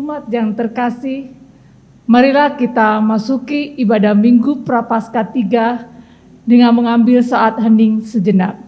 Umat yang terkasih, marilah kita masuki ibadah Minggu Prapaskah 3 dengan mengambil saat hening sejenak.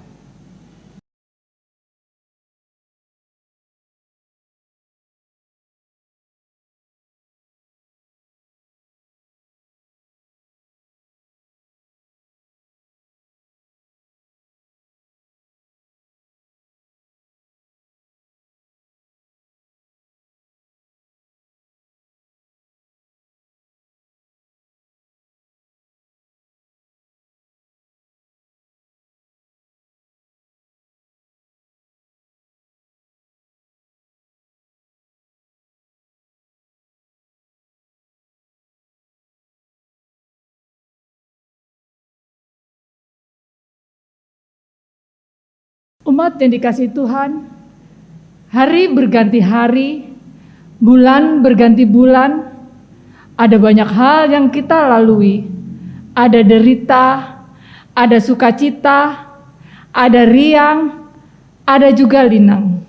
Umat yang dikasihi Tuhan, hari berganti hari, bulan berganti bulan, ada banyak hal yang kita lalui. Ada derita, ada sukacita, ada riang, ada juga linang.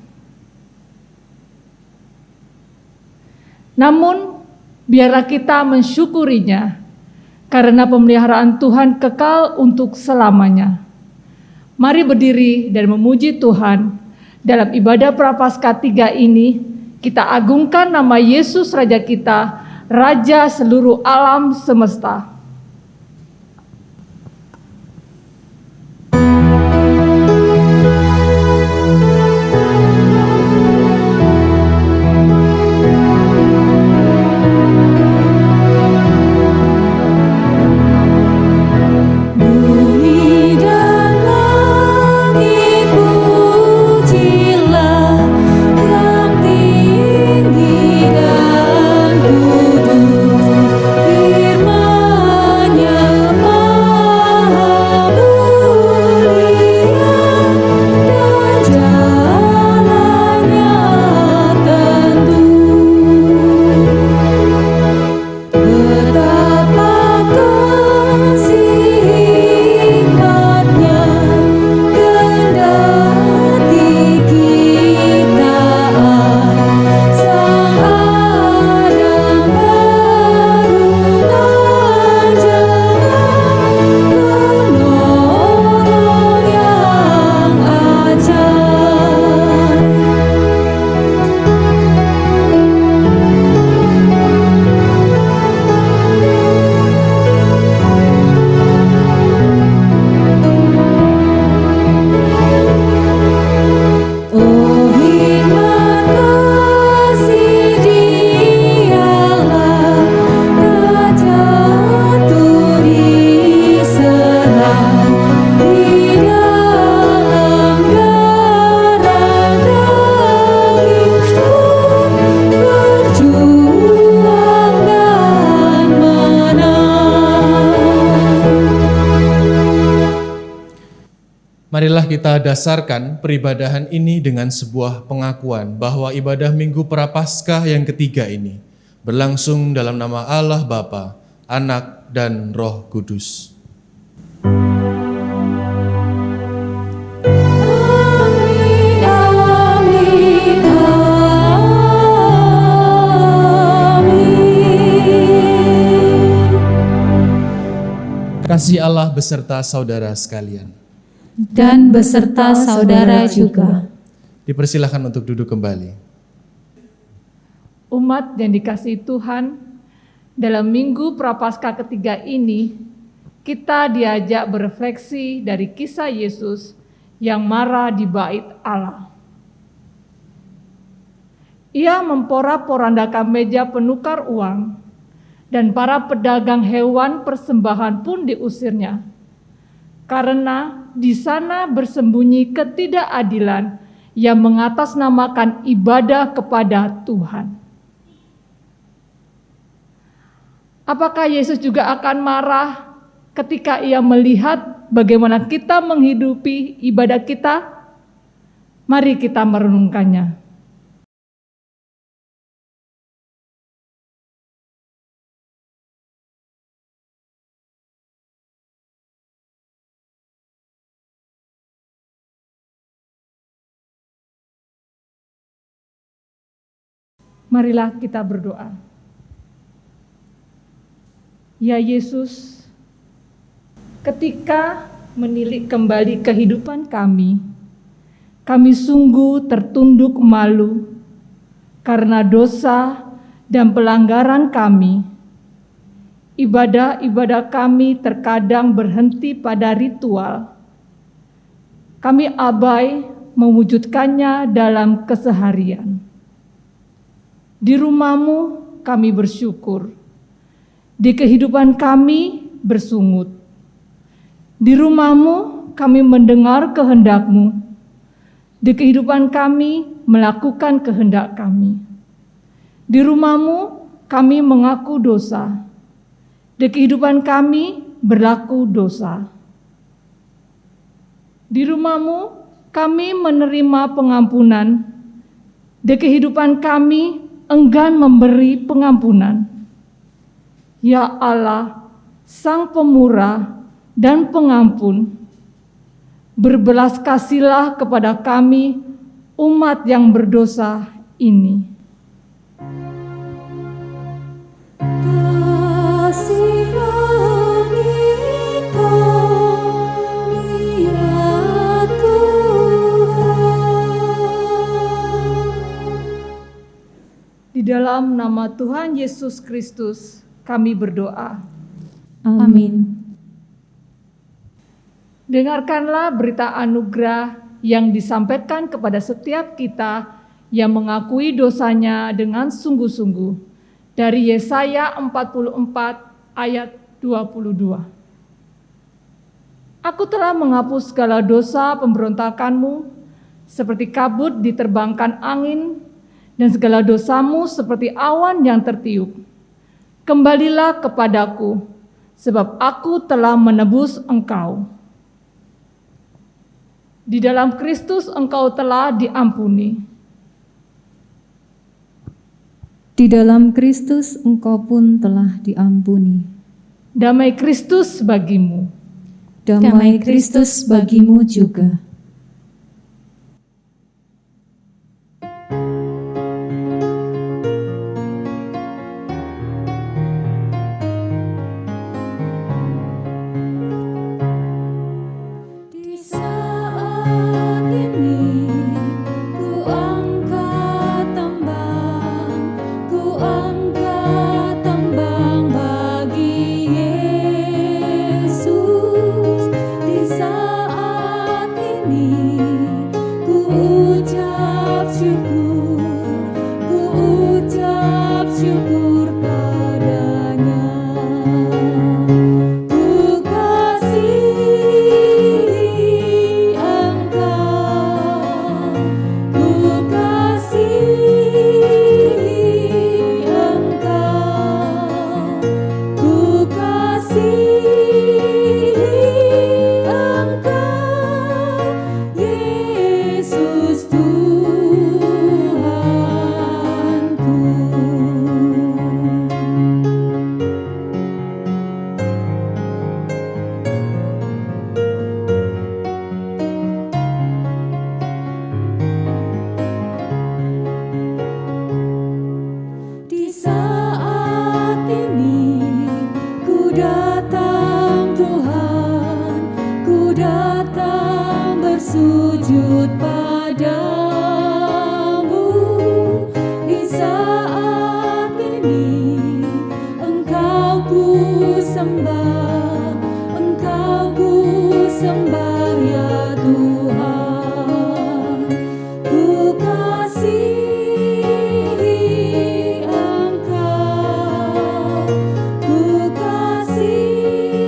Namun, biarlah kita mensyukurinya, karena pemeliharaan Tuhan kekal untuk selamanya. Mari berdiri dan memuji Tuhan. Dalam ibadah Prapaskah 3 ini, kita agungkan nama Yesus Raja kita, Raja seluruh alam semesta. Marilah kita dasarkan peribadahan ini dengan sebuah pengakuan bahwa ibadah Minggu Prapaskah yang ketiga ini berlangsung dalam nama Allah Bapa, Anak, dan Roh Kudus. Kasih Allah beserta saudara sekalian. Dan beserta saudara juga. Dipersilahkan untuk duduk kembali. Umat yang dikasihi Tuhan, dalam Minggu Prapaskah ketiga ini, kita diajak berefleksi dari kisah Yesus yang marah di bait Allah. Ia memporak-porandakan meja penukar uang, dan para pedagang hewan persembahan pun diusirnya. Karena di sana bersembunyi ketidakadilan yang mengatasnamakan ibadah kepada Tuhan. Apakah Yesus juga akan marah ketika ia melihat bagaimana kita menghidupi ibadah kita? Mari kita merenungkannya. Marilah kita berdoa. Ya Yesus, ketika menilik kembali kehidupan kami sungguh tertunduk malu karena dosa dan pelanggaran kami. Ibadah-ibadah kami terkadang berhenti pada ritual. Kami abai mewujudkannya dalam keseharian. Di rumah-Mu kami bersyukur. Di kehidupan kami bersungut. Di rumah-Mu kami mendengar kehendak-Mu. Di kehidupan kami melakukan kehendak kami. Di rumah-Mu kami mengaku dosa. Di kehidupan kami berlaku dosa. Di rumah-Mu kami menerima pengampunan. Di kehidupan kami enggan memberi pengampunan. Ya Allah, Sang Pemurah dan Pengampun, berbelas kasihlah kepada kami umat yang berdosa ini. Di dalam nama Tuhan Yesus Kristus kami berdoa. Amin. Dengarkanlah berita anugerah yang disampaikan kepada setiap kita yang mengakui dosanya dengan sungguh-sungguh. Dari Yesaya 44 ayat 22. Aku telah menghapus segala dosa pemberontakanmu, seperti kabut diterbangkan angin, dan segala dosamu seperti awan yang tertiup. Kembalilah kepadaku, sebab aku telah menebus engkau. Di dalam Kristus engkau telah diampuni. Di dalam Kristus engkau pun telah diampuni. Damai Kristus bagimu. Damai Kristus bagimu juga. Sujud padamu di saat ini, engkau ku sembah ya Tuhan. Ku kasihi engkau, ku kasihi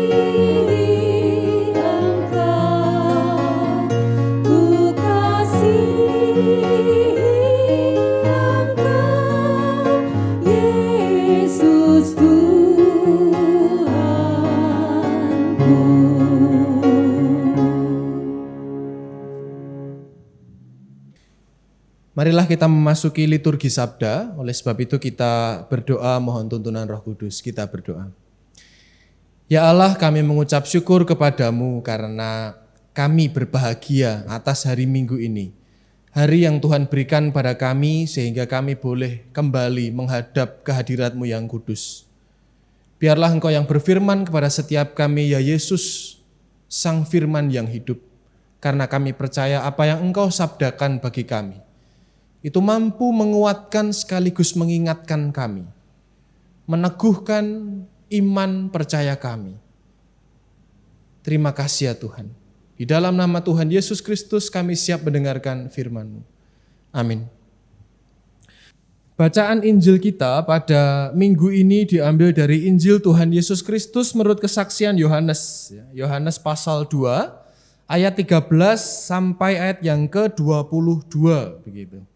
engkau, ku kasihi engkau, Yesus Tuhanku. Marilah kita memasuki liturgi sabda, oleh sebab itu kita berdoa mohon tuntunan Roh Kudus, kita berdoa. Ya Allah, kami mengucap syukur kepadamu karena kami berbahagia atas hari Minggu ini. hari yang Tuhan berikan pada kami sehingga kami boleh kembali menghadap kehadirat-Mu yang kudus. Biarlah Engkau yang berfirman kepada setiap kami, ya Yesus, Sang Firman yang hidup, karena kami percaya apa yang Engkau sabdakan bagi kami, itu mampu menguatkan sekaligus mengingatkan kami, meneguhkan iman percaya kami. Terima kasih ya Tuhan. Di dalam nama Tuhan Yesus Kristus kami siap mendengarkan firman-Mu. Amin. Bacaan Injil kita pada minggu ini diambil dari Injil Tuhan Yesus Kristus menurut kesaksian Yohanes. Yohanes pasal 2 ayat 13 sampai ayat yang ke-22 begitu.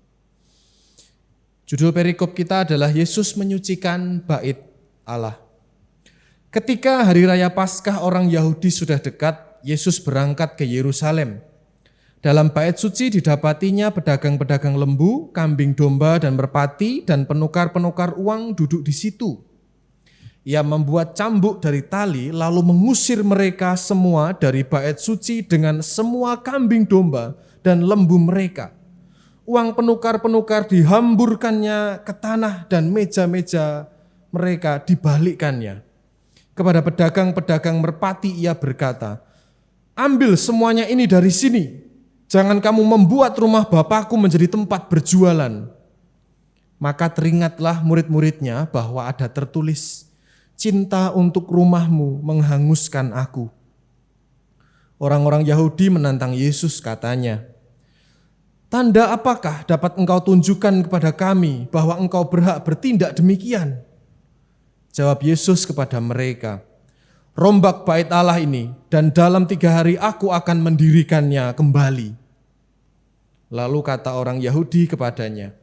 Judul perikop kita adalah Yesus menyucikan bait Allah. Ketika hari raya Paskah orang Yahudi sudah dekat, Yesus berangkat ke Yerusalem. Dalam bait suci didapatinya pedagang-pedagang lembu, kambing domba dan merpati dan penukar-penukar uang duduk di situ. Ia membuat cambuk dari tali lalu mengusir mereka semua dari bait suci dengan semua kambing domba dan lembu mereka. Uang penukar-penukar dihamburkannya ke tanah dan meja-meja mereka dibalikkannya. Kepada pedagang-pedagang merpati ia berkata, "Ambil semuanya ini dari sini. Jangan kamu membuat rumah Bapakku menjadi tempat berjualan." Maka teringatlah murid-muridnya bahwa ada tertulis, "Cinta untuk rumahmu menghanguskan aku." Orang-orang Yahudi menantang Yesus, katanya, "Tanda apakah dapat engkau tunjukkan kepada kami bahwa engkau berhak bertindak demikian?" Jawab Yesus kepada mereka, "Rombak bait Allah ini dan dalam 3 hari aku akan mendirikannya kembali." Lalu kata orang Yahudi kepadanya,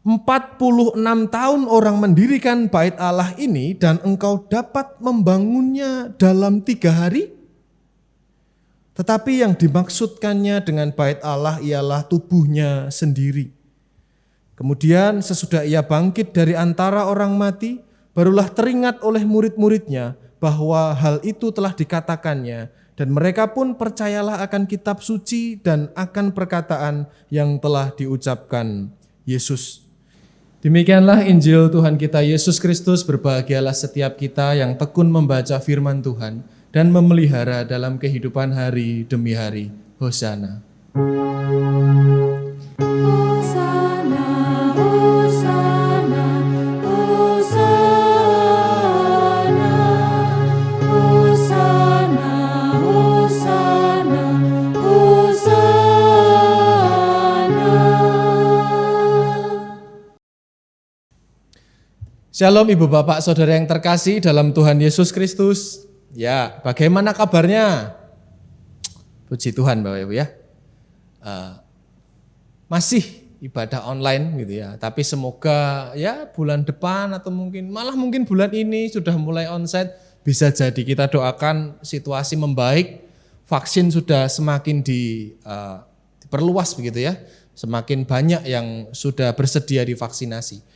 46 tahun orang mendirikan bait Allah ini dan engkau dapat membangunnya dalam 3 hari? Tetapi yang dimaksudkannya dengan bait Allah ialah tubuhnya sendiri. Kemudian sesudah ia bangkit dari antara orang mati, barulah teringat oleh murid-muridnya bahwa hal itu telah dikatakannya, dan mereka pun percayalah akan kitab suci dan akan perkataan yang telah diucapkan Yesus. Demikianlah Injil Tuhan kita Yesus Kristus. Berbahagialah setiap kita yang tekun membaca firman Tuhan dan memelihara dalam kehidupan hari demi hari. Hosana. Shalom Ibu Bapak Saudara yang terkasih dalam Tuhan Yesus Kristus. Ya, bagaimana kabarnya? Puji Tuhan Bapak Ibu ya. Masih ibadah online gitu ya. Tapi semoga ya bulan depan atau mungkin bulan ini sudah mulai onsite. Bisa jadi kita doakan situasi membaik. Vaksin sudah semakin diperluas begitu ya. Semakin banyak yang sudah bersedia divaksinasi.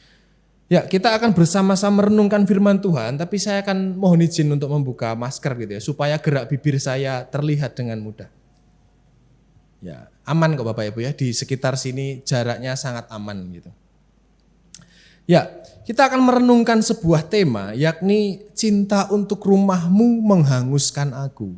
Ya, kita akan bersama-sama merenungkan firman Tuhan, tapi saya akan mohon izin untuk membuka masker gitu ya, supaya gerak bibir saya terlihat dengan mudah. Ya, aman kok Bapak Ibu ya, di sekitar sini jaraknya sangat aman gitu. Ya, kita akan merenungkan sebuah tema, yakni cinta untuk rumahmu menghanguskan aku.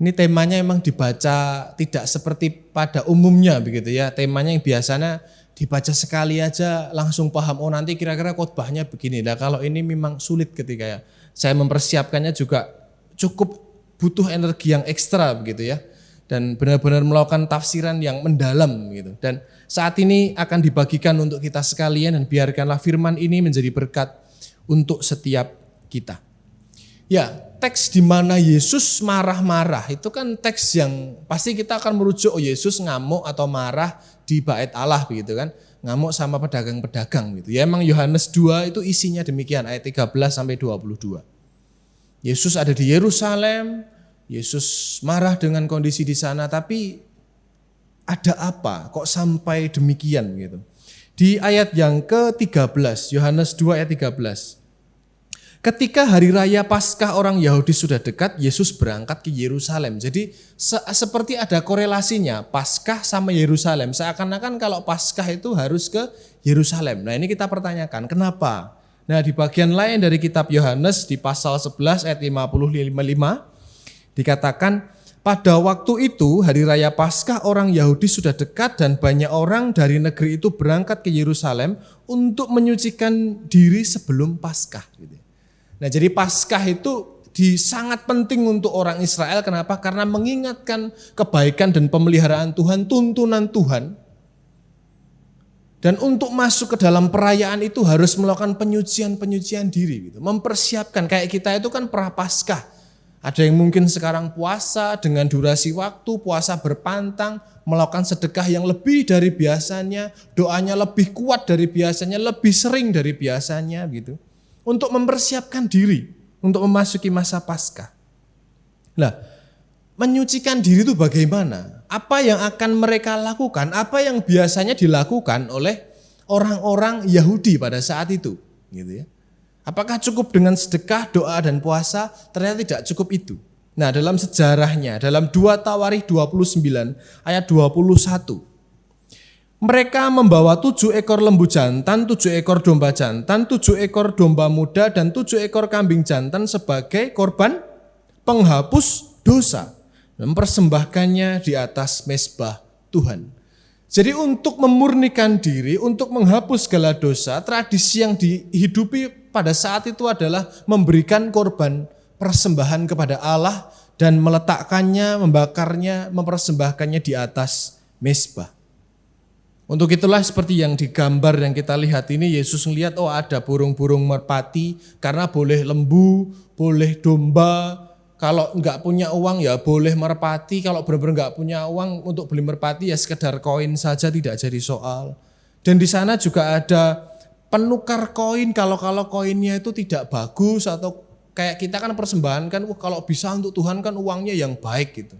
Ini temanya memang dibaca tidak seperti pada umumnya begitu ya, temanya yang biasanya dibaca sekali aja langsung paham, oh nanti kira-kira khotbahnya begini. Nah kalau ini memang sulit ketika ya saya mempersiapkannya juga cukup butuh energi yang ekstra begitu ya. Dan benar-benar melakukan tafsiran yang mendalam gitu. Dan saat ini akan dibagikan untuk kita sekalian dan biarkanlah firman ini menjadi berkat untuk setiap kita. Ya, teks di mana Yesus marah-marah itu kan teks yang pasti kita akan merujuk, oh Yesus ngamuk atau marah di bait Allah begitu kan. Ngamuk sama pedagang-pedagang gitu. Ya emang Yohanes 2 itu isinya demikian ayat 13 sampai 22. Yesus ada di Yerusalem, Yesus marah dengan kondisi di sana, tapi ada apa kok sampai demikian gitu. Di ayat yang ke-13, Yohanes 2 ayat 13. ketika hari raya Paskah orang Yahudi sudah dekat, Yesus berangkat ke Yerusalem. Jadi seperti ada korelasinya Paskah sama Yerusalem. Seakan-akan kalau Paskah itu harus ke Yerusalem. Nah ini kita pertanyakan, kenapa? Nah di bagian lain dari kitab Yohanes di pasal 11 ayat 55 dikatakan, pada waktu itu hari raya Paskah orang Yahudi sudah dekat dan banyak orang dari negeri itu berangkat ke Yerusalem untuk menyucikan diri sebelum Paskah. Nah jadi Paskah itu sangat penting untuk orang Israel. Kenapa? Karena mengingatkan kebaikan dan pemeliharaan Tuhan, tuntunan Tuhan. Dan untuk masuk ke dalam perayaan itu harus melakukan penyucian diri. Mempersiapkan, kayak kita itu kan pra-Paskah. Ada yang mungkin sekarang puasa dengan durasi waktu, puasa berpantang, melakukan sedekah yang lebih dari biasanya, doanya lebih kuat dari biasanya, lebih sering dari biasanya gitu. Untuk mempersiapkan diri, untuk memasuki masa Paskah. Nah, menyucikan diri itu bagaimana? Apa yang akan mereka lakukan? Apa yang biasanya dilakukan oleh orang-orang Yahudi pada saat itu? Gitu ya. Apakah cukup dengan sedekah, doa, dan puasa? Ternyata tidak cukup itu. Nah dalam sejarahnya, dalam 2 Tawarikh 29 ayat 21. Mereka membawa 7 ekor lembu jantan, 7 ekor domba jantan, 7 ekor domba muda, dan 7 ekor kambing jantan sebagai korban penghapus dosa. Mempersembahkannya di atas mezbah Tuhan. Jadi untuk memurnikan diri, untuk menghapus segala dosa, tradisi yang dihidupi pada saat itu adalah memberikan korban persembahan kepada Allah dan meletakkannya, membakarnya, mempersembahkannya di atas mezbah. Untuk itulah seperti yang digambar yang kita lihat ini, Yesus melihat ada burung-burung merpati karena boleh lembu, boleh domba. Kalau enggak punya uang ya boleh merpati, kalau benar-benar enggak punya uang untuk beli merpati ya sekedar koin saja, tidak jadi soal. Dan di sana juga ada penukar koin kalau koinnya itu tidak bagus, atau kayak kita kan persembahan kan kalau bisa untuk Tuhan kan uangnya yang baik gitu.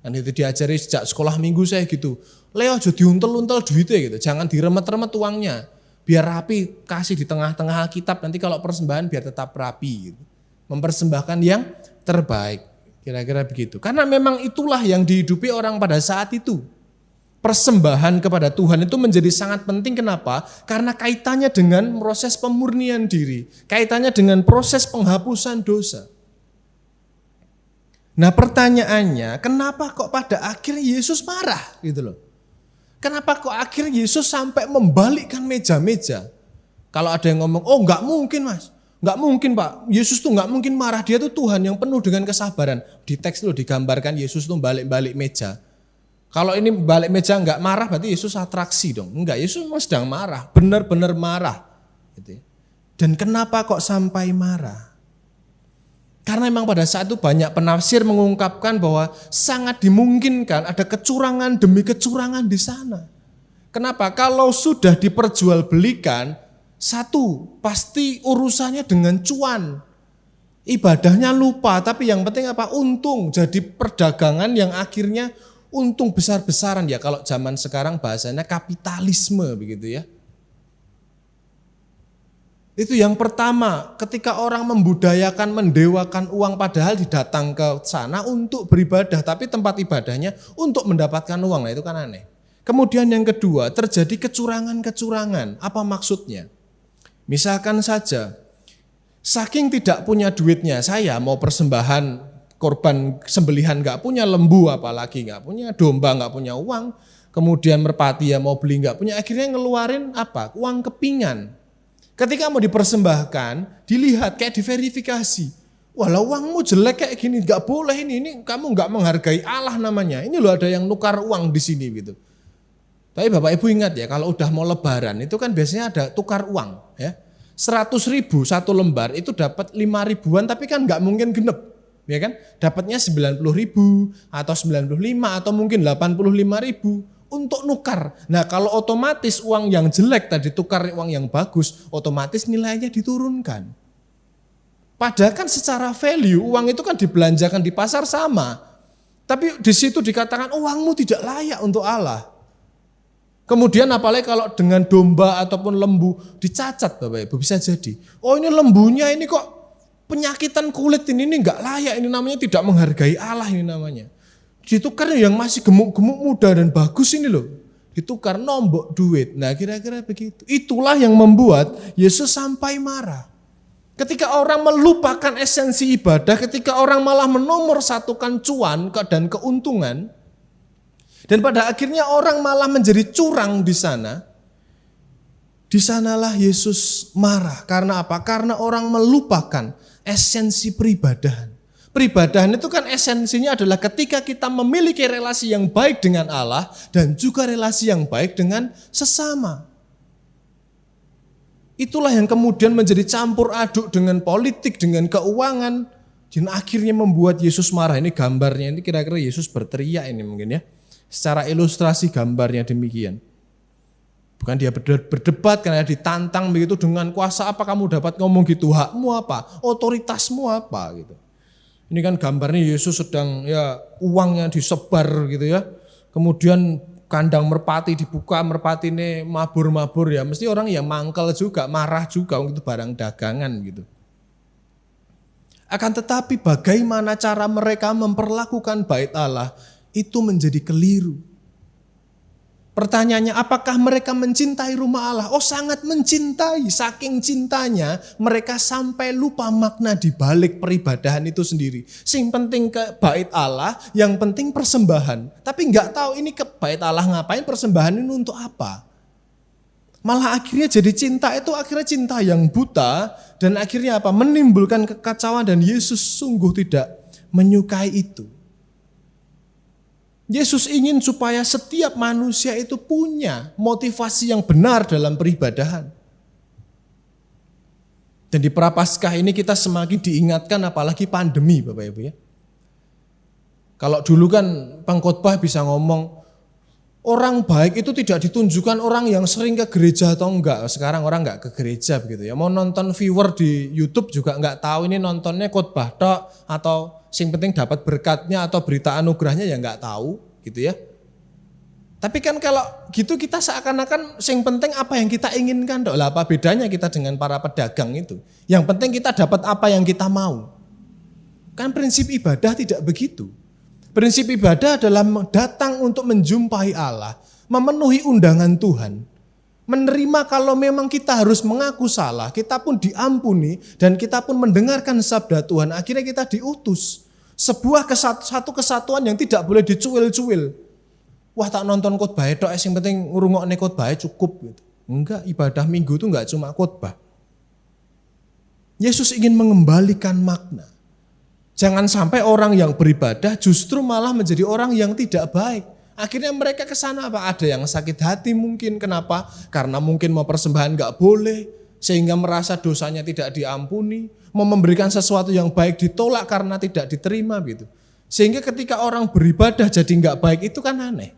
Dan itu diajari sejak sekolah minggu saya gitu. Leo aja diuntel-untel duitnya gitu, jangan diremet-remet uangnya. Biar rapi, kasih di tengah-tengah Alkitab, nanti kalau persembahan biar tetap rapi gitu. Mempersembahkan yang terbaik, kira-kira begitu. Karena memang itulah yang dihidupi orang pada saat itu. Persembahan kepada Tuhan itu menjadi sangat penting. Kenapa? Karena kaitannya dengan proses pemurnian diri, kaitannya dengan proses penghapusan dosa. Nah pertanyaannya, kenapa kok pada akhirnya Yesus marah gitu loh? Kenapa kok akhirnya Yesus sampai membalikkan meja-meja? Kalau ada yang ngomong, enggak mungkin mas. Enggak mungkin Pak, Yesus tuh enggak mungkin marah, dia tuh Tuhan yang penuh dengan kesabaran. Di teks tuh digambarkan Yesus tuh balik-balik meja. Kalau ini balik meja enggak marah berarti Yesus atraksi dong. Enggak, Yesus memang sedang marah, benar-benar marah. Gitu. Dan kenapa kok sampai marah? Karena memang pada saat itu banyak penafsir mengungkapkan bahwa sangat dimungkinkan ada kecurangan demi kecurangan di sana. Kenapa? Kalau sudah diperjualbelikan, satu, pasti urusannya dengan cuan. Ibadahnya lupa, tapi yang penting apa? Untung. Jadi perdagangan yang akhirnya untung besar-besaran ya. Kalau zaman sekarang bahasanya kapitalisme begitu ya. Itu yang pertama, ketika orang membudayakan, mendewakan uang padahal didatang ke sana untuk beribadah, tapi tempat ibadahnya untuk mendapatkan uang. Nah itu kan aneh. Kemudian yang kedua, terjadi kecurangan-kecurangan. Apa maksudnya? Misalkan saja, saking tidak punya duitnya, saya mau persembahan korban sembelihan, gak punya lembu apalagi, gak punya domba, gak punya uang. Kemudian merpati ya mau beli gak punya, akhirnya ngeluarin apa? Uang kepingan. Ketika mau dipersembahkan, dilihat kayak diverifikasi. Walau uangmu jelek kayak gini, gak boleh ini kamu gak menghargai Allah namanya. Ini loh ada yang nukar uang di sini gitu. Tapi Bapak Ibu ingat ya, kalau udah mau lebaran itu kan biasanya ada tukar uang ya. 100.000 satu lembar itu dapat 5.000-an, tapi kan nggak mungkin genep, ya kan? Dapatnya 90.000 atau 95 atau mungkin 85.000 untuk nukar. Nah kalau otomatis uang yang jelek tadi tukar uang yang bagus, otomatis nilainya diturunkan. Padahal kan secara value uang itu kan dibelanjakan di pasar sama, tapi di situ dikatakan uangmu tidak layak untuk Allah. Kemudian apalagi kalau dengan domba ataupun lembu dicacat Bapak Ibu, bisa jadi. Oh ini lembunya ini kok penyakitan kulit ini nggak layak, ini namanya tidak menghargai Allah ini namanya. Ditukar yang masih gemuk-gemuk muda dan bagus ini loh, ditukar nombok duit. Nah kira-kira begitu. Itulah yang membuat Yesus sampai marah. Ketika orang melupakan esensi ibadah, ketika orang malah menomorsatukan cuan dan keuntungan, dan pada akhirnya orang malah menjadi curang di sana, di sanalah Yesus marah. Karena apa? Karena orang melupakan esensi peribadahan. Peribadahan itu kan esensinya adalah ketika kita memiliki relasi yang baik dengan Allah dan juga relasi yang baik dengan sesama. Itulah yang kemudian menjadi campur aduk dengan politik, dengan keuangan. Dan akhirnya membuat Yesus marah. Ini gambarnya, ini kira-kira Yesus berteriak ini mungkin ya. Secara ilustrasi gambarnya demikian. Bukan dia berdebat karena ditantang begitu dengan kuasa apa kamu dapat ngomong gitu, hakmu apa, otoritasmu apa gitu. Ini kan gambarnya Yesus sedang ya uangnya disebar gitu ya. Kemudian kandang merpati dibuka, merpati ini mabur-mabur ya. Mesti orang yang mangkel juga, marah juga untuk barang dagangan gitu. Akan tetapi bagaimana cara mereka memperlakukan bait Allah itu menjadi keliru. Pertanyaannya, apakah mereka mencintai rumah Allah? Oh sangat mencintai, saking cintanya mereka sampai lupa makna di balik peribadahan itu sendiri. Sing penting ke bait Allah, yang penting persembahan. Tapi nggak tahu ini ke bait Allah ngapain, persembahan ini untuk apa. Malah akhirnya jadi cinta itu akhirnya cinta yang buta, dan akhirnya apa? Menimbulkan kekacauan, dan Yesus sungguh tidak menyukai itu. Yesus ingin supaya setiap manusia itu punya motivasi yang benar dalam peribadahan. Dan di Prapaskah ini kita semakin diingatkan, apalagi pandemi Bapak Ibu ya. Kalau dulu kan pengkhotbah bisa ngomong, orang baik itu tidak ditunjukkan orang yang sering ke gereja atau enggak. Sekarang orang enggak ke gereja begitu ya. Mau nonton viewer di YouTube juga enggak tahu ini nontonnya khotbah tok atau sing penting dapat berkatnya atau berita anugerahnya ya enggak tahu gitu ya. Tapi kan kalau gitu kita seakan-akan sing penting apa yang kita inginkan tok. Lah apa bedanya kita dengan para pedagang itu? Yang penting kita dapat apa yang kita mau. Kan prinsip ibadah tidak begitu. Prinsip ibadah adalah datang untuk menjumpai Allah, memenuhi undangan Tuhan, menerima kalau memang kita harus mengaku salah, kita pun diampuni dan kita pun mendengarkan sabda Tuhan, akhirnya kita diutus. Sebuah satu kesatuan yang tidak boleh dicuil-cuil. Wah tak nonton khotbah itu, yang penting ngrungokne khotbah cukup gitu. Enggak, ibadah minggu itu enggak cuma khotbah. Yesus ingin mengembalikan makna. Jangan sampai orang yang beribadah justru malah menjadi orang yang tidak baik. Akhirnya mereka ke sana apa? Ada yang sakit hati mungkin. Kenapa? Karena mungkin mau persembahan enggak boleh, sehingga merasa dosanya tidak diampuni. Mau memberikan sesuatu yang baik ditolak karena tidak diterima gitu. Sehingga ketika orang beribadah jadi enggak baik itu kan aneh.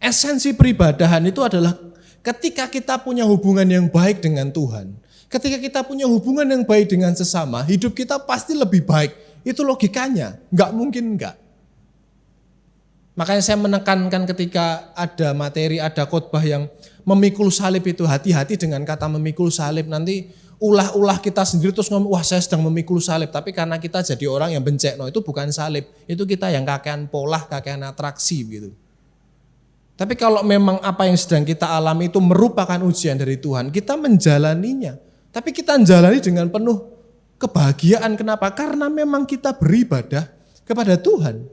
Esensi peribadahan itu adalah ketika kita punya hubungan yang baik dengan Tuhan. Ketika kita punya hubungan yang baik dengan sesama, hidup kita pasti lebih baik. Itu logikanya, enggak mungkin enggak. Makanya saya menekankan ketika ada materi, ada khotbah yang memikul salib itu, hati-hati dengan kata memikul salib. Nanti ulah-ulah kita sendiri terus ngomong, wah saya sedang memikul salib. Tapi karena kita jadi orang yang bencekno, itu bukan salib. Itu kita yang kakean polah, kakean atraksi gitu. Tapi kalau memang apa yang sedang kita alami itu merupakan ujian dari Tuhan, kita menjalaninya. Tapi kita menjalani dengan penuh kebahagiaan. Kenapa? Karena memang kita beribadah kepada Tuhan.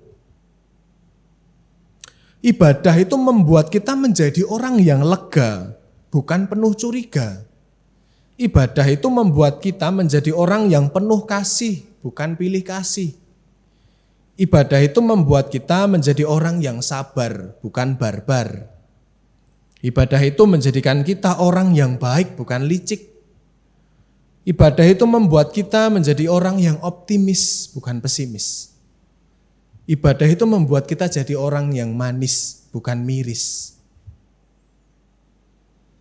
Ibadah itu membuat kita menjadi orang yang lega, bukan penuh curiga. Ibadah itu membuat kita menjadi orang yang penuh kasih, bukan pilih kasih. Ibadah itu membuat kita menjadi orang yang sabar, bukan barbar. Ibadah itu menjadikan kita orang yang baik, bukan licik. Ibadah itu membuat kita menjadi orang yang optimis, bukan pesimis. Ibadah itu membuat kita jadi orang yang manis, bukan miris.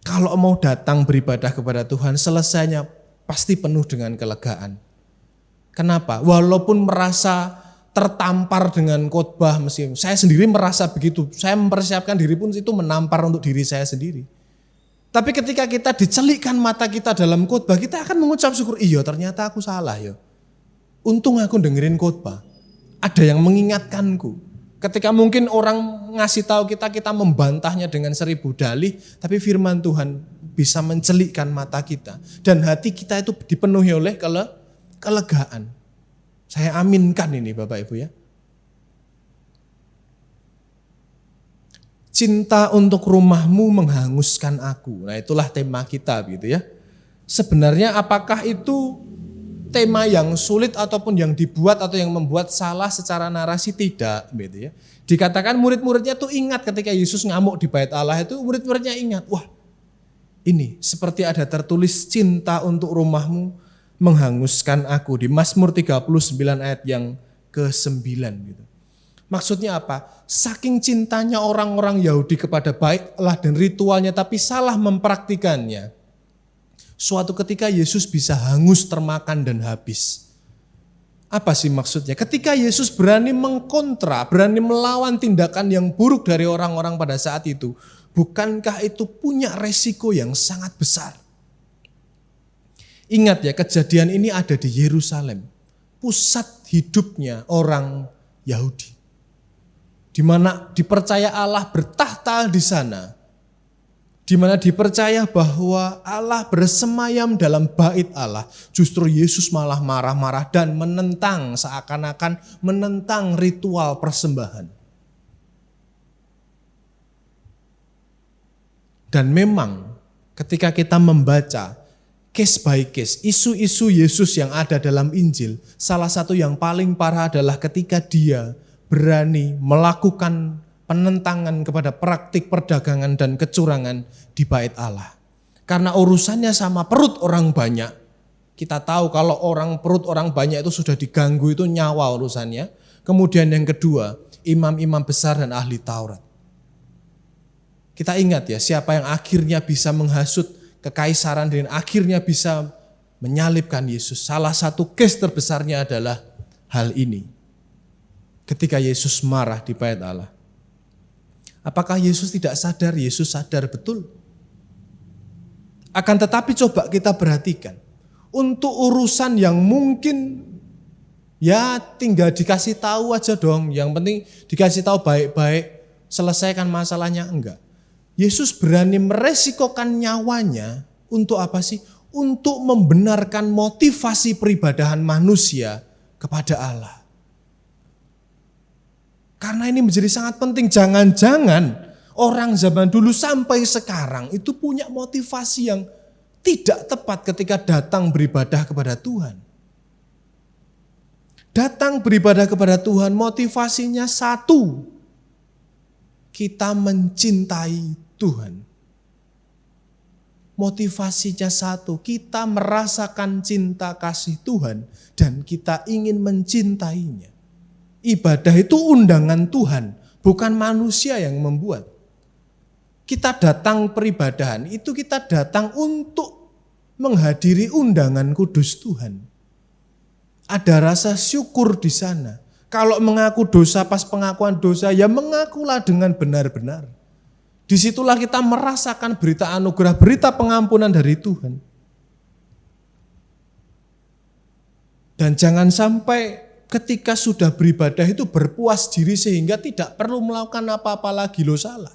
Kalau mau datang beribadah kepada Tuhan, selesainya pasti penuh dengan kelegaan. Kenapa? Walaupun merasa tertampar dengan khotbah, saya sendiri merasa begitu. Saya mempersiapkan diri pun itu menampar untuk diri saya sendiri. Tapi ketika kita dicelikkan mata kita dalam khotbah, kita akan mengucap syukur, iya ternyata aku salah ya. Untung aku dengerin khotbah. Ada yang mengingatkanku. Ketika mungkin orang ngasih tahu kita membantahnya dengan 1000 dalih, tapi firman Tuhan bisa mencelikkan mata kita. Dan hati kita itu dipenuhi oleh kelegaan. Saya aminkan ini Bapak Ibu ya. Cinta untuk rumahmu menghanguskan aku. Nah itulah tema kita gitu ya. Sebenarnya apakah itu tema yang sulit ataupun yang dibuat atau yang membuat salah secara narasi? Tidak gitu ya. Dikatakan murid-muridnya tuh ingat ketika Yesus ngamuk di bait Allah itu, murid-muridnya ingat. Wah ini seperti ada tertulis cinta untuk rumahmu menghanguskan aku. Di Mazmur 39 ayat yang ke-9 gitu. Maksudnya apa? Saking cintanya orang-orang Yahudi kepada bait Allah dan ritualnya tapi salah mempraktikannya. Suatu ketika Yesus bisa hangus, termakan dan habis. Apa sih maksudnya? Ketika Yesus berani mengkontra, berani melawan tindakan yang buruk dari orang-orang pada saat itu, bukankah itu punya resiko yang sangat besar? Ingat ya, kejadian ini ada di Yerusalem, pusat hidupnya orang Yahudi. Di mana dipercaya Allah bertahta di sana. Di mana dipercaya bahwa Allah bersemayam dalam bait Allah. Justru Yesus malah marah-marah dan menentang, seakan-akan menentang ritual persembahan. Dan memang ketika kita membaca case by case, isu-isu Yesus yang ada dalam Injil, salah satu yang paling parah adalah ketika dia berani melakukan penentangan kepada praktik perdagangan dan kecurangan di bait Allah. Karena urusannya sama perut orang banyak. Kita tahu kalau perut orang banyak itu sudah diganggu, itu nyawa urusannya. Kemudian yang kedua, imam-imam besar dan ahli Taurat. Kita ingat ya, siapa yang akhirnya bisa menghasut kekaisaran dan akhirnya bisa menyalibkan Yesus. Salah satu case terbesarnya adalah hal ini. Ketika Yesus marah di bait Allah. Apakah Yesus tidak sadar? Yesus sadar betul. Akan tetapi coba kita perhatikan. Untuk urusan yang mungkin ya tinggal dikasih tahu aja dong. Yang penting dikasih tahu baik-baik, selesaikan masalahnya, enggak. Yesus berani meresikokan nyawanya untuk apa sih? Untuk membenarkan motivasi peribadahan manusia kepada Allah. Karena ini menjadi sangat penting. Jangan-jangan orang zaman dulu sampai sekarang itu punya motivasi yang tidak tepat ketika datang beribadah kepada Tuhan. Datang beribadah kepada Tuhan motivasinya satu. Kita mencintai Tuhan. Motivasinya satu. Kita merasakan cinta kasih Tuhan dan kita ingin mencintainya. Ibadah itu undangan Tuhan, bukan manusia yang membuat. Kita datang peribadahan, itu kita datang untuk menghadiri undangan kudus Tuhan. Ada rasa syukur di sana. Kalau mengaku dosa pas pengakuan dosa, ya mengakulah dengan benar-benar. Disitulah kita merasakan berita anugerah, berita pengampunan dari Tuhan. Dan jangan sampai ketika sudah beribadah itu berpuas diri sehingga tidak perlu melakukan apa-apa lagi, lo salah.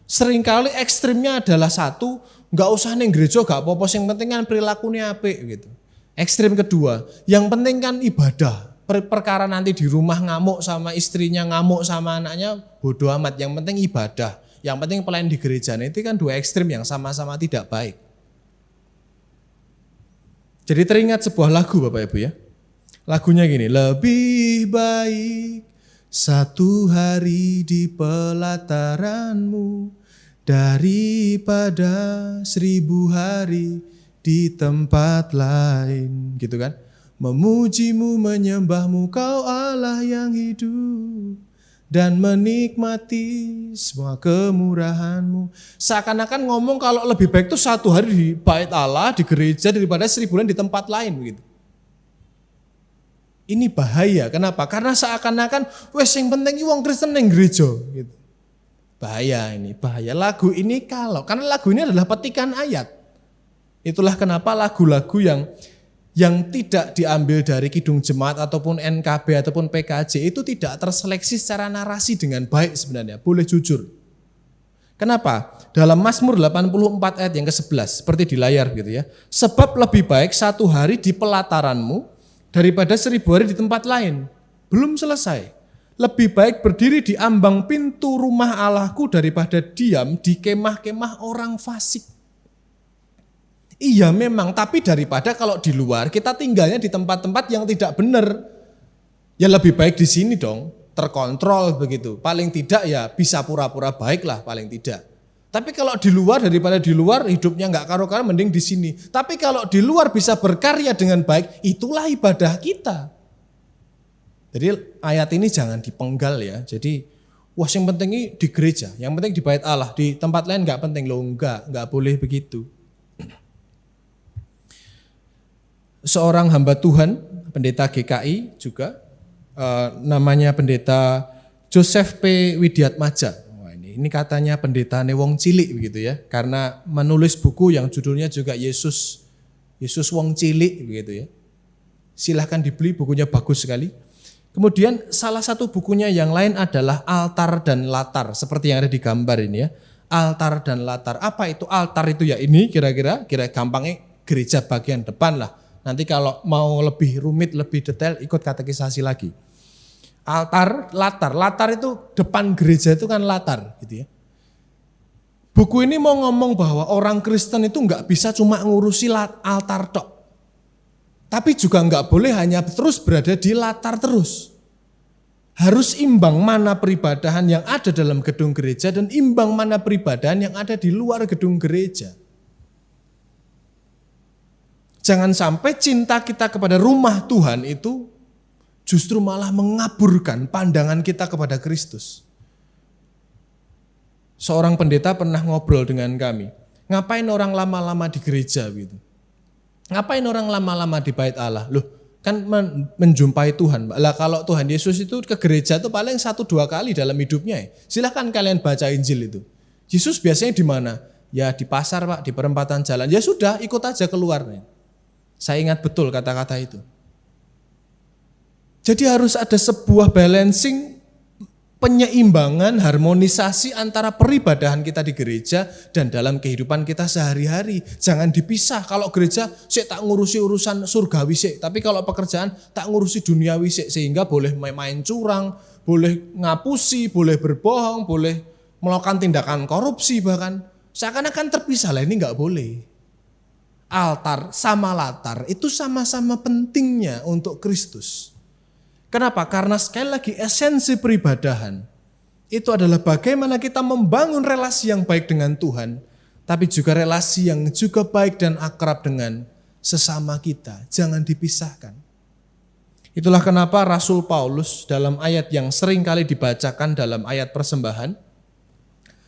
Seringkali ekstrimnya adalah satu, gak usah ning gereja gak apa-apa, yang penting kan perilakunya apik gitu. Ekstrim kedua, yang penting kan ibadah. Perkara nanti di rumah ngamuk sama istrinya, ngamuk sama anaknya, bodoh amat, yang penting ibadah. Yang penting pelayan di gereja. Nah, itu kan dua ekstrim yang sama-sama tidak baik. Jadi teringat sebuah lagu Bapak Ibu ya. Lagunya gini, lebih baik satu hari di pelataranmu daripada 1000 hari di tempat lain. Gitu kan? Memujimu, menyembahmu, kau Allah yang hidup dan menikmati semua kemurahanmu. Seakan-akan ngomong kalau lebih baik itu satu hari di bait Allah, di gereja daripada 1000 hari di tempat lain begitu. Ini bahaya, kenapa? Karena seakan-akan wes yang penting wong Kristen ning gereja gitu. Bahaya ini, bahaya. Lagu ini karena lagu ini adalah petikan ayat. Itulah kenapa lagu-lagu yang tidak diambil dari Kidung Jemaat ataupun NKB ataupun PKJ itu tidak terseleksi secara narasi dengan baik sebenarnya, boleh jujur. Kenapa? Dalam Mazmur 84 ayat yang ke-11, seperti di layar gitu ya. Sebab lebih baik 1 hari di pelataranmu daripada 1000 hari di tempat lain. Belum selesai. Lebih baik berdiri di ambang pintu rumah Allahku daripada diam di kemah-kemah orang fasik. Iya memang, tapi daripada kalau di luar kita tinggalnya di tempat-tempat yang tidak benar. Ya lebih baik di sini dong, terkontrol begitu. Paling tidak ya bisa pura-pura baik lah paling tidak. Tapi kalau di luar, daripada di luar hidupnya nggak karo-karo, mending di sini. Tapi kalau di luar bisa berkarya dengan baik, itulah ibadah kita. Jadi ayat ini jangan dipenggal ya. Jadi yang penting ini di gereja, yang penting di bait Allah, di tempat lain nggak penting loh, nggak boleh begitu. Seorang hamba Tuhan, pendeta GKI juga, namanya pendeta Joseph P. Widiatmaja. Wah, ini katanya pendeta wong cilik begitu ya, karena menulis buku yang judulnya juga Yesus wong cilik begitu ya. Silahkan dibeli, bukunya bagus sekali. Kemudian salah satu bukunya yang lain adalah Altar dan Latar, seperti yang ada di gambar ini ya. Altar dan Latar. Apa itu altar itu ya? Ini kira-kira gampangnya gereja bagian depan lah. Nanti kalau mau lebih rumit, lebih detail ikut katekisasi lagi. Altar, latar itu depan gereja itu kan latar gitu ya. Buku ini mau ngomong bahwa orang Kristen itu nggak bisa cuma ngurusi altar tok. Tapi juga nggak boleh hanya terus berada di latar terus. Harus imbang mana peribadahan yang ada dalam gedung gereja dan imbang mana peribadahan yang ada di luar gedung gereja. Jangan sampai cinta kita kepada rumah Tuhan itu justru malah mengaburkan pandangan kita kepada Kristus. Seorang pendeta pernah ngobrol dengan kami. Ngapain orang lama-lama di gereja gitu? Ngapain orang lama-lama di bait Allah? Loh, kan menjumpai Tuhan. Lah kalau Tuhan Yesus itu ke gereja itu paling 1-2 kali dalam hidupnya. Silahkan kalian baca Injil itu. Yesus biasanya di mana? Ya di pasar Pak, di perempatan jalan. Ya sudah, ikut aja keluar. Saya ingat betul kata-kata itu. Jadi harus ada sebuah balancing, penyeimbangan, harmonisasi antara peribadahan kita di gereja dan dalam kehidupan kita sehari-hari. Jangan dipisah. Kalau gereja, saya tak ngurusi urusan surgawi sih, tapi kalau pekerjaan tak ngurusi duniawi sih, sehingga boleh main curang, boleh ngapusi, boleh berbohong, boleh melakukan tindakan korupsi bahkan. Seakan-akan terpisah lah, ini nggak boleh. Altar sama latar itu sama-sama pentingnya untuk Kristus. Kenapa? Karena sekali lagi esensi peribadahan itu adalah bagaimana kita membangun relasi yang baik dengan Tuhan, tapi juga relasi yang juga baik dan akrab dengan sesama kita. Jangan dipisahkan. Itulah kenapa Rasul Paulus dalam ayat yang sering kali dibacakan dalam ayat persembahan,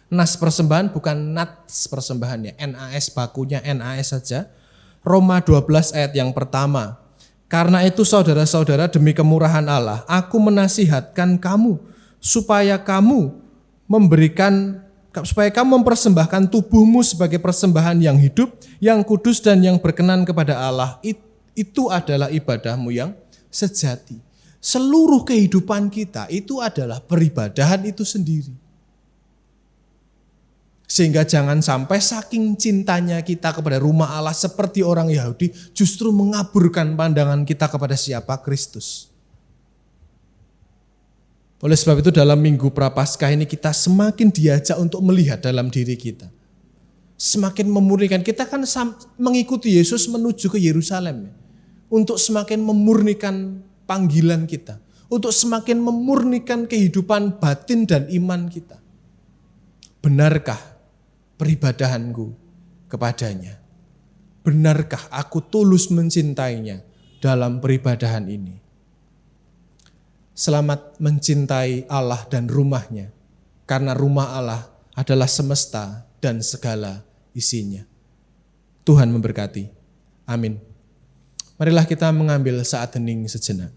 nas persembahan bukan nats persembahannya, NAS bakunya NAS saja, Roma 12 ayat yang pertama. Karena itu saudara-saudara demi kemurahan Allah, aku menasihatkan kamu supaya kamu mempersembahkan tubuhmu sebagai persembahan yang hidup, yang kudus dan yang berkenan kepada Allah. Itu adalah ibadahmu yang sejati. Seluruh kehidupan kita itu adalah peribadahan itu sendiri. Sehingga jangan sampai saking cintanya kita kepada rumah Allah seperti orang Yahudi justru mengaburkan pandangan kita kepada siapa Kristus. Oleh sebab itu dalam Minggu Prapaskah ini kita semakin diajak untuk melihat dalam diri kita. Semakin memurnikan, kita kan mengikuti Yesus menuju ke Yerusalem. Untuk semakin memurnikan panggilan kita. Untuk semakin memurnikan kehidupan batin dan iman kita. Benarkah peribadahanku kepadanya? Benarkah aku tulus mencintainya dalam peribadahan ini? Selamat mencintai Allah dan rumahnya, karena rumah Allah adalah semesta dan segala isinya. Tuhan memberkati. Amin. Marilah kita mengambil saat hening sejenak.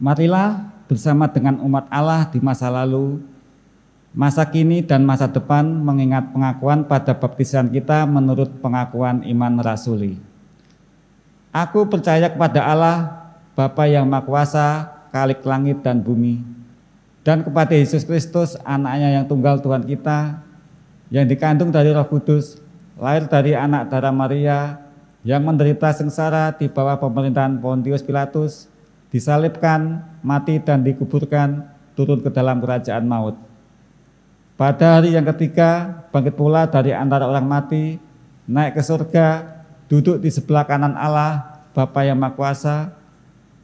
Marilah bersama dengan umat Allah di masa lalu, masa kini dan masa depan mengingat pengakuan pada baptisan kita menurut pengakuan iman rasuli. Aku percaya kepada Allah, Bapa yang Maha Kuasa, Khalik langit dan bumi, dan kepada Yesus Kristus, anaknya yang tunggal Tuhan kita, yang dikandung dari Roh Kudus, lahir dari anak darah Maria, yang menderita sengsara di bawah pemerintahan Pontius Pilatus, disalibkan, mati dan dikuburkan, turun ke dalam kerajaan maut. Pada hari yang ketiga, bangkit pula dari antara orang mati, naik ke surga, duduk di sebelah kanan Allah, Bapa yang Maha Kuasa,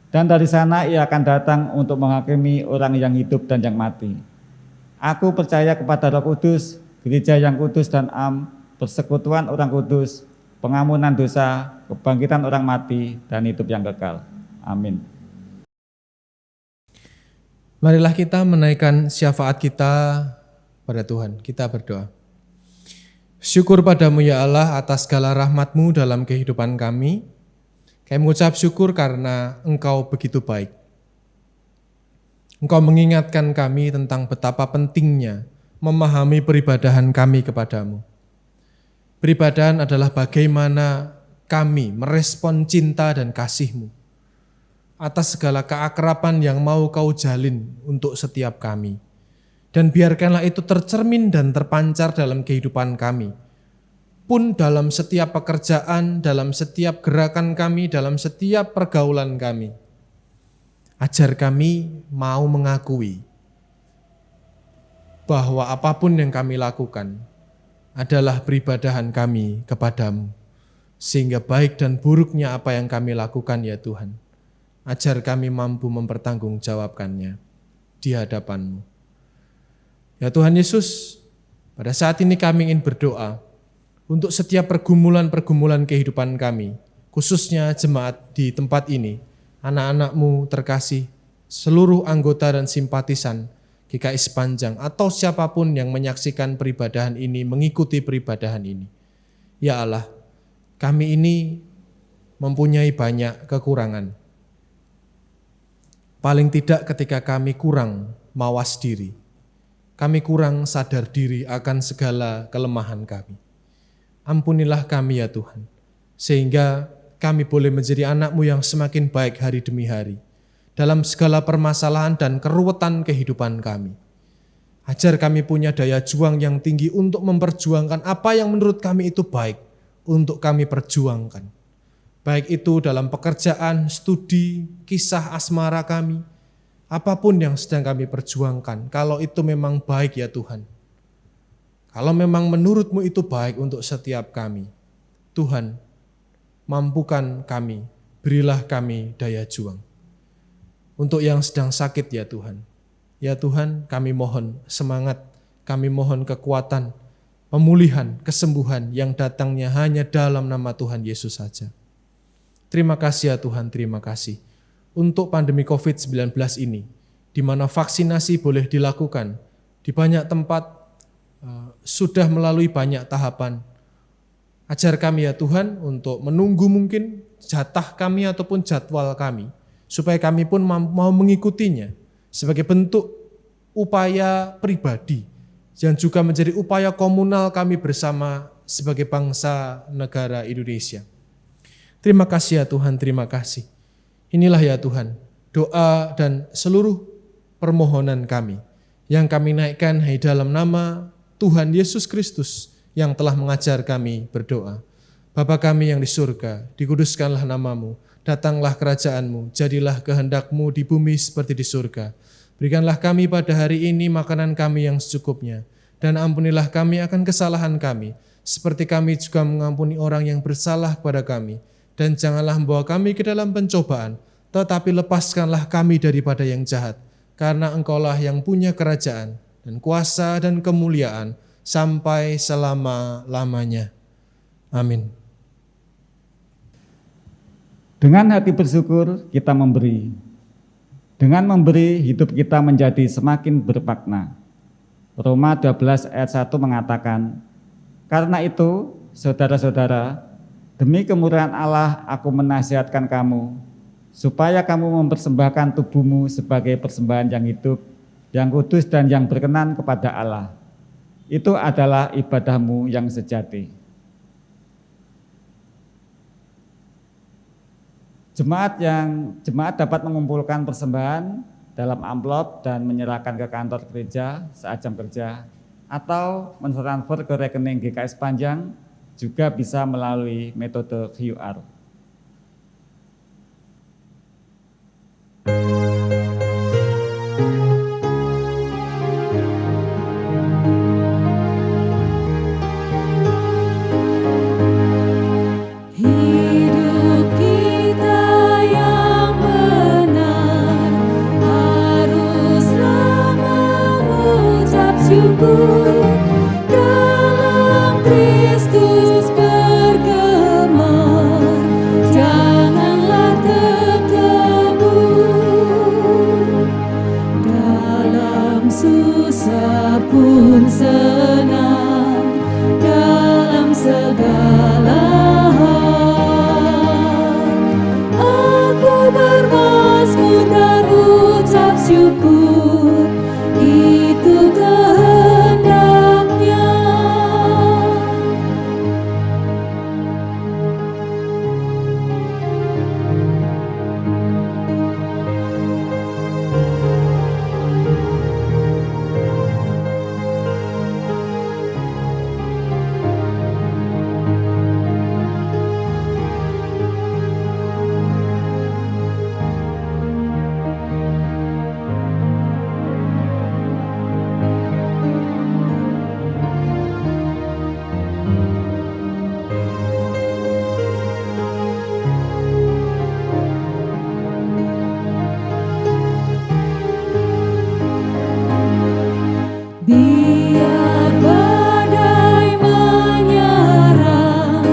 dan dari sana ia akan datang untuk menghakimi orang yang hidup dan yang mati. Aku percaya kepada Roh Kudus, gereja yang kudus dan am, persekutuan orang kudus, pengampunan dosa, kebangkitan orang mati, dan hidup yang kekal. Amin. Marilah kita menaikkan syafaat kita pada Tuhan. Kita berdoa. Syukur padamu ya Allah atas segala rahmat-Mu dalam kehidupan kami. Kami mengucap syukur karena Engkau begitu baik. Engkau mengingatkan kami tentang betapa pentingnya memahami peribadahan kami kepadamu. Peribadahan adalah bagaimana kami merespon cinta dan kasih-Mu atas segala keakraban yang mau Kau jalin untuk setiap kami. Dan biarkanlah itu tercermin dan terpancar dalam kehidupan kami. Pun dalam setiap pekerjaan, dalam setiap gerakan kami, dalam setiap pergaulan kami. Ajar kami mau mengakui bahwa apapun yang kami lakukan adalah peribadahan kami kepadamu. Sehingga baik dan buruknya apa yang kami lakukan ya Tuhan, ajar kami mampu mempertanggungjawabkannya di hadapan-Mu. Ya Tuhan Yesus, pada saat ini kami ingin berdoa untuk setiap pergumulan-pergumulan kehidupan kami, khususnya jemaat di tempat ini, anak-anak-Mu terkasih, seluruh anggota dan simpatisan GKI Sepanjang, atau siapapun yang menyaksikan peribadahan ini, mengikuti peribadahan ini. Ya Allah, kami ini mempunyai banyak kekurangan. Paling tidak ketika kami kurang mawas diri, kami kurang sadar diri akan segala kelemahan kami. Ampunilah kami ya Tuhan, sehingga kami boleh menjadi anak-Mu yang semakin baik hari demi hari, dalam segala permasalahan dan keruwetan kehidupan kami. Ajar kami punya daya juang yang tinggi untuk memperjuangkan apa yang menurut kami itu baik, untuk kami perjuangkan. Baik itu dalam pekerjaan, studi, kisah asmara kami, apapun yang sedang kami perjuangkan, kalau itu memang baik ya Tuhan, kalau memang menurut-Mu itu baik untuk setiap kami, Tuhan, mampukan kami, berilah kami daya juang. Untuk yang sedang sakit ya Tuhan, ya Tuhan kami mohon semangat, kami mohon kekuatan, pemulihan, kesembuhan yang datangnya hanya dalam nama Tuhan Yesus saja. Terima kasih ya Tuhan, terima kasih untuk pandemi COVID-19 ini, di mana vaksinasi boleh dilakukan di banyak tempat, sudah melalui banyak tahapan. Ajar kami ya Tuhan untuk menunggu mungkin jatah kami ataupun jadwal kami, supaya kami pun mau mengikutinya sebagai bentuk upaya pribadi yang juga menjadi upaya komunal kami bersama sebagai bangsa negara Indonesia. Terima kasih ya Tuhan, terima kasih. Inilah ya Tuhan, doa dan seluruh permohonan kami yang kami naikkan hanya dalam nama Tuhan Yesus Kristus yang telah mengajar kami berdoa. Bapa kami yang di surga, dikuduskanlah nama-Mu, datanglah kerajaan-Mu, jadilah kehendak-Mu di bumi seperti di surga. Berikanlah kami pada hari ini makanan kami yang secukupnya, dan ampunilah kami akan kesalahan kami, seperti kami juga mengampuni orang yang bersalah kepada kami. Dan janganlah membawa kami ke dalam pencobaan, tetapi lepaskanlah kami daripada yang jahat, karena Engkau-lah yang punya kerajaan, dan kuasa dan kemuliaan sampai selama-lamanya. Amin. Dengan hati bersyukur kita memberi. Dengan memberi hidup kita menjadi semakin bermakna. Roma 12 ayat 1 mengatakan, karena itu, saudara-saudara, demi kemurahan Allah aku menasihatkan kamu, supaya kamu mempersembahkan tubuhmu sebagai persembahan yang hidup, yang kudus dan yang berkenan kepada Allah. Itu adalah ibadahmu yang sejati. Jemaat dapat mengumpulkan persembahan dalam amplop dan menyerahkan ke kantor gereja saat jam kerja, atau mentransfer ke rekening GKS Panjang, juga bisa melalui metode QR. Hidup kita yang benar haruslah mengucap syukur, dalam Kristus bergemar, janganlah terkebur. Dalam susah pun senang, dalam segala bermazmur dan ucap syukur, itu kehendaknya. Biar badai menyerang,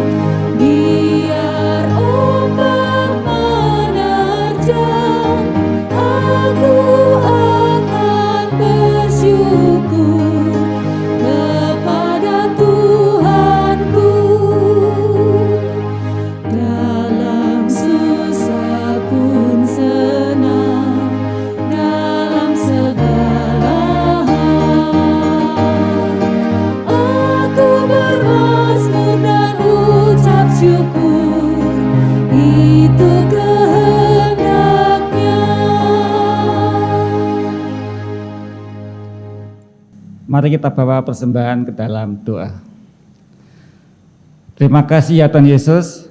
biar ombak menerjang, aku akan bersyukur kepada Tuhanku. Dalam susah pun senang, dalam segala bermazmur dan ucap syukur, itu kehendaknya. Mari kita bawa persembahan ke dalam doa. Terima kasih ya Tuhan Yesus,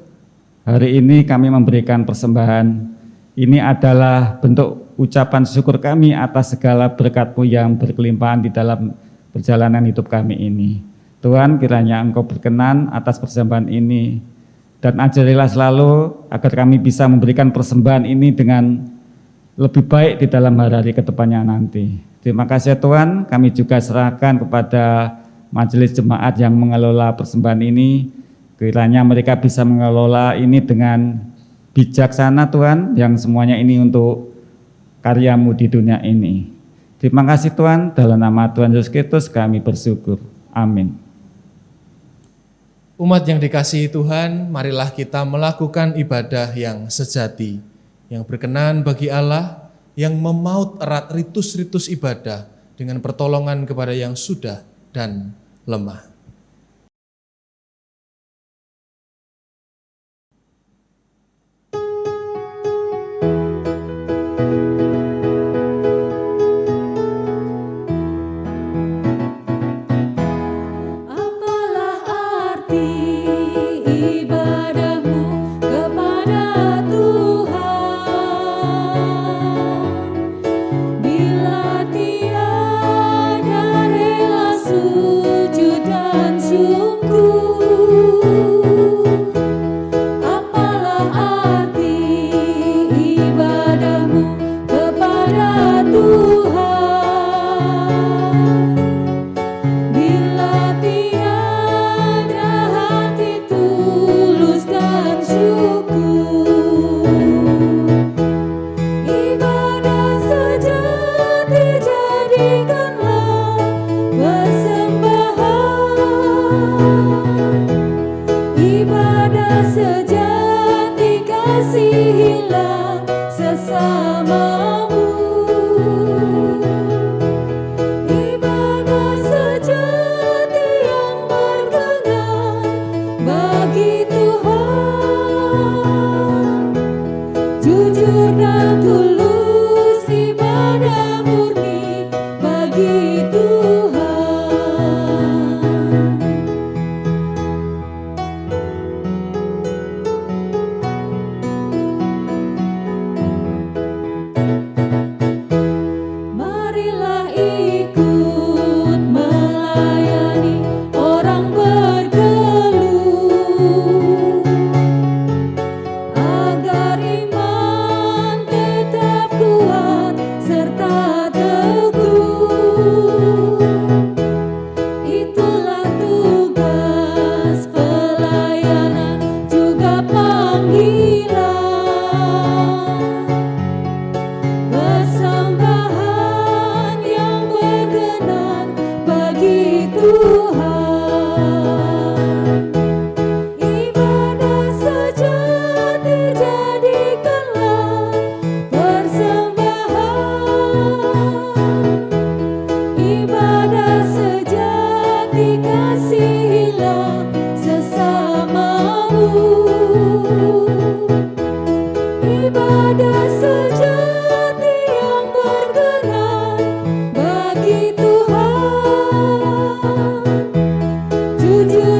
hari ini kami memberikan persembahan. Ini adalah bentuk ucapan syukur kami atas segala berkat-Mu yang berkelimpahan di dalam perjalanan hidup kami ini. Tuhan, kiranya Engkau berkenan atas persembahan ini, dan ajarilah selalu agar kami bisa memberikan persembahan ini dengan lebih baik di dalam hari-hari ke depannya nanti. Terima kasih ya Tuhan, kami juga serahkan kepada majelis jemaat yang mengelola persembahan ini, kiranya mereka bisa mengelola ini dengan bijaksana Tuhan, yang semuanya ini untuk karya-Mu di dunia ini. Terima kasih Tuhan, dalam nama Tuhan Yesus Kristus kami bersyukur. Amin. Umat yang dikasihi Tuhan, marilah kita melakukan ibadah yang sejati, yang berkenan bagi Allah, yang memaut erat ritus-ritus ibadah dengan pertolongan kepada yang sudah dan lemah. Ibadahmu kepada Tuhan, bila tiada rela sujud dan syukur. Apalah arti ibadahmu kepada Tuhan, bila tiada hati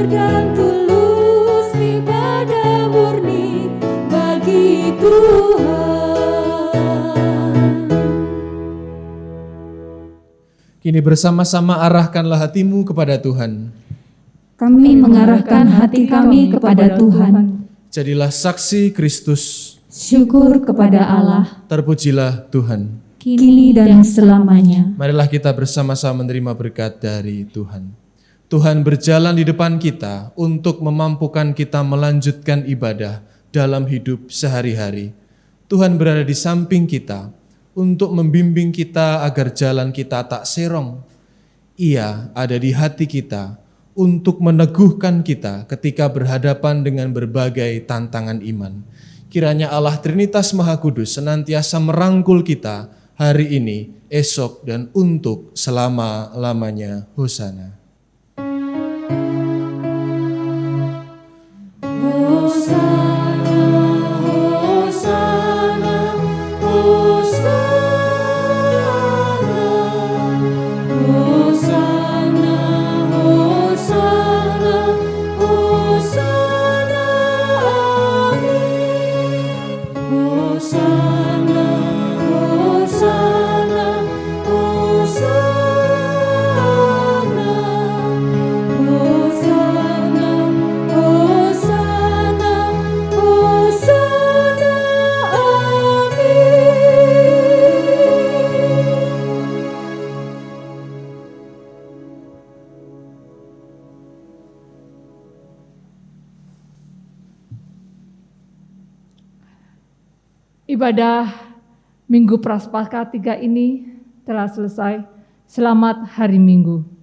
dan tulus, ibadah murni bagi Tuhan. Kini bersama-sama arahkanlah hatimu kepada Tuhan. Kami mengarahkan hati kami kepada Tuhan. Jadilah saksi Kristus. Syukur kepada Allah, Terpujilah Tuhan. kini dan selamanya. Marilah kita bersama-sama menerima berkat dari Tuhan. Tuhan berjalan di depan kita untuk memampukan kita melanjutkan ibadah dalam hidup sehari-hari. Tuhan berada di samping kita untuk membimbing kita agar jalan kita tak serong. Ia ada di hati kita untuk meneguhkan kita ketika berhadapan dengan berbagai tantangan iman. Kiranya Allah Trinitas Maha Kudus senantiasa merangkul kita hari ini, esok, dan untuk selama-lamanya. Hosana. Ibadah Minggu Prapaskah 3 ini telah selesai. Selamat hari Minggu.